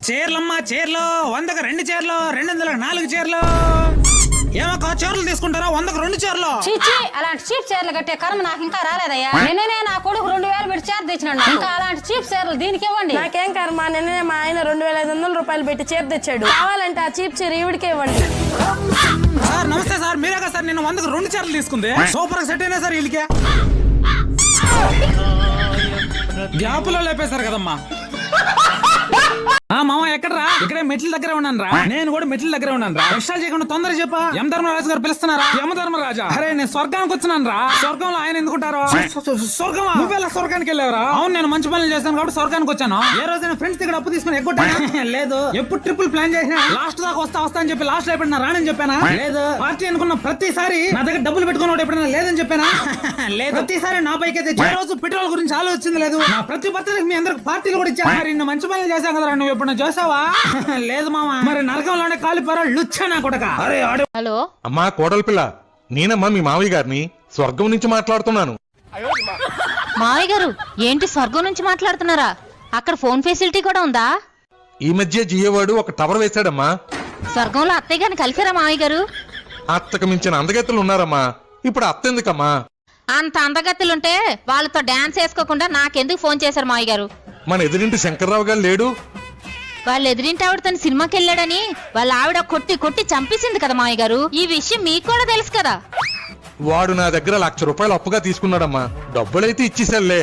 చీరలమ్మా చీరలు 100కు 2 చీరలు 200కు 4 చీరలు. ఏమక్క చీరలు తీసుకుంటారా 100కు 2 చీరలు? చీచి అలాంటి చీప్ చీరలు కట్టే కర్మ నాకు ఇంకా రాలేదయ్యా. నిన్ననే నా కొడుకు 2000 పెట్టి చీర తెచ్చినాడు. ఇంకా అలాంటి చీప్ చీరలు దీనికి ఇవ్వండి. నాకేం కర్మ, నిన్ననే మా ఆయన 2500 రూపాయలు పెట్టి చీర తెచ్చాడు. కావాలంటే ఆ చీప్ చీర ఈవిడికే ఇవ్వండి. సార్ నమస్తే సార్, మీరేగా సార్ నేను 100కు 2 చీరలు తీసుకుంది. సూపర్ సెట్ అయినా సార్ వీళ్ళకే గ్యాపులో లేపేశారు కదమ్మా. మామ ఎక్కడరా? ఇక్కడే మెట్ల దగ్గర ఉన్నాను రా. నేను కూడా మెట్ల దగ్గర ఉన్నాను రా. ఎక్స్ట్రా చేయకుండా తొందర చెప్పా. యమ ధర్మరాజు గారు పిలుస్తున్నారా? యమ ధర్మరాజా, అరే నేను స్వర్గానికి వచ్చినాను రా. స్వర్గంలో ఆయన ఎందుకుంటారు? స్వర్గమా? నువ్వెలా స్వర్గానికి వెళ్ళావరా? అవును, నేను మంచి పనులు చేశాను కాబట్టి స్వర్గానికి వచ్చాను. ఏ రోజైనా ఫ్రెండ్స్ దగ్గర అప్పు తీసుకుని ఎగ్గొట్టాను లేదు. ఎప్పుడు ట్రిపుల్ ప్లాన్ చేసినా లాస్ట్ దాకా వస్తా అని చెప్పి లాస్ట్ అయిపోయినా రానని చెప్పానా? లేదు. పార్టీ అనుకున్న ప్రతిసారి నా దగ్గర డబ్బులు పెట్టుకున్నాడు ఎప్పుడైనా లేదని చెప్పానా? లేదు. ప్రతిసారి నా పైకి అయితే ఏ రోజు పెట్రోల్ గురించి ఆలోచించింది లేదు. నా ప్రతి బర్త్డేకి మీ అందరికి పార్టీలు కూడా ఇచ్చాను. మరి మంచి పనులు చేశాను కదా, నువ్వు ఎప్పుడు చూసావా? లేదు మామ, మరి నరకంలోనే కాలిపోరా లుచ్చా కొడక. హలో అమ్మా కోడలి పిల్ల, నేనమ్మా మీ మావయ్య గారిని స్వర్గం నుంచి మాట్లాడుతున్నాను. మావయ్య గారు ఏంటి స్వర్గం నుంచి మాట్లాడుతున్నారా? అక్కడ ఫోన్ ఫెసిలిటీ కూడా ఉందా? ఈ మధ్య జియోవాడు ఒక టవర్ వేశాడమ్మా. స్వర్గంలో అత్తయ్య గారిని కలిసారా మావయ్య గారు? అత్తకు మించిన అందగత్తెలు ఉన్నారమ్మా. ఇప్పుడు అత్త ఎందుకమ్మా? అంత అందగత్తులుంటే వాళ్ళతో డాన్స్ వేసుకోకుండా నాకెందుకు ఫోన్ చేశారు మావయ్య గారు? మన ఎదురింటి శంకర్రావు గారు లేడు? వాళ్ళ ఎదురింటి ఆవిడ తన సినిమాకి వెళ్ళాడని వాళ్ళ ఆవిడ కొట్టి కొట్టి చంపేసింది కదా మావయ్య గారు. ఈ విషయం మీకు కూడా తెలుసు కదా. వాడు నా దగ్గర ₹1,00,000 అప్పుగా తీసుకున్నాడమ్మా. డబ్బులైతే ఇచ్చేసాలే,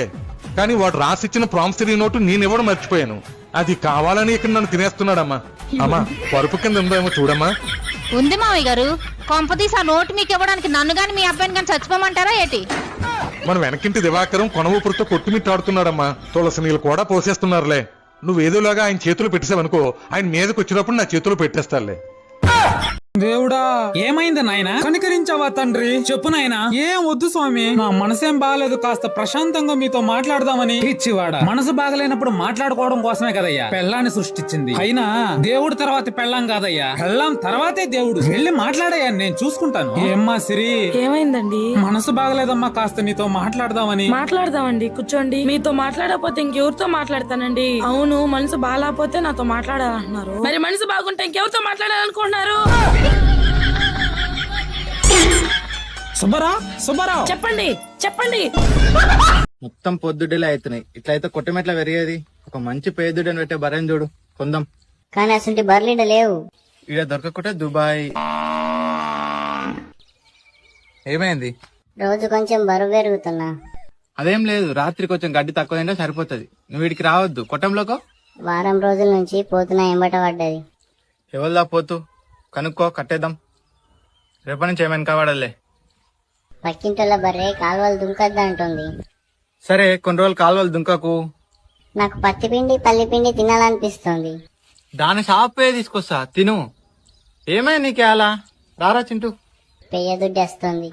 కానీ వాడు రాసిచ్చిన ప్రామిసరీ నోటు నేనివ్వడం మర్చిపోయాను. అది కావాలని ఇక్కడ నన్ను తినేస్తున్నాడమ్మా. అమ్మా పరుపు కింద ఉందేమో చూడమ్మా. ఉంది మావయ్య గారు. కొంపదీసి ఆ నోటు మీకు ఇవ్వడానికి నన్ను గాని మీ అబ్బాయిని గాని చచ్చిపోమంటారా ఏంటి? మన వెనకింటి దివాకరం కొనవూపురుతో కొట్టుమిట్టాడుతున్నాడమ్మా. తులసి నీళ్ళు కూడా పోసేస్తున్నారులే. నువ్వేదోలాగా ఆయన చేతులు పెట్టేసావనుకో, ఆయన మీదకి వచ్చినప్పుడు నా చేతులు పెట్టేస్తాలే. దేవుడా, ఏమైంది నాయన? కనికరించావా తండ్రి? చెప్పు నాయన. ఏం వద్దు స్వామి, నా మనసేం బాగాలేదు, కాస్త ప్రశాంతంగా మీతో మాట్లాడదామని. పిచ్చివాడా, మనసు బాగలేనప్పుడు మాట్లాడుకోవడం కోసమే కదయ్యా పెళ్ళాన్ని సృష్టించింది. అయినా దేవుడు తర్వాత పెళ్ళాం కాదయ్యా, పెళ్ళాం తర్వాతే దేవుడు. వెళ్ళి మాట్లాడయ్యా, నేను చూసుకుంటాను. ఏమ్మా సిరి? ఏమైందండి? మనసు బాగలేదమ్మా, కాస్త నీతో మాట్లాడదామని. మాట్లాడదామండి, కూర్చోండి. మీతో మాట్లాడకపోతే ఇంకెవరితో మాట్లాడతానండి? అవును, మనసు బాగాలేకపోతే నాతో మాట్లాడాలంటున్నారు. మరి మనసు బాగుంటే ఇంకెవరితో మాట్లాడాలనుకుంటున్నారు? సుబ్బారావు చెప్పండి చెప్పండి. మొత్తం పొద్దుడిలే అవుతున్నాయి. ఇట్లయితే కొట్టమెట్ల పెరిగేది. ఒక మంచి పేదుడని పెట్టే బర్రెని చూడు, కొందాం. కానీ అసలు బర్రెలు లేవు. ఇడ దొరకకుంటే దుబాయ్. ఏమైంది? రోజు కొంచెం బరువు పెరుగుతున్నా. అదేం లేదు, రాత్రి కొంచెం గడ్డి తక్కువ తింటే సరిపోతుంది. నువ్వు వీడికి రావద్దు. కొట్టంలోకో వారం రోజుల నుంచి పోతున్నా ఎంబట పడ్డది. ఎవరిదా పోతూ కనుక్కో, కట్టేద్దాం. రేపటి నుంచి ఏమైనా కావాడలే. పక్కింటోళ్ళ బర్రె కాలువలు దుంకద్దంటుంది. సరే కొన్ని రోజులు కాలువలు దుంకకు. నాకు పత్తి పిండి పల్లి పిండి తినాలనిపిస్తుంది. దాని షాపే తీసుకొస్తా, తిను. ఏమైనా నీకే అలా? రారా చింటూ. పెయ్య దుడ్డేస్తుంది.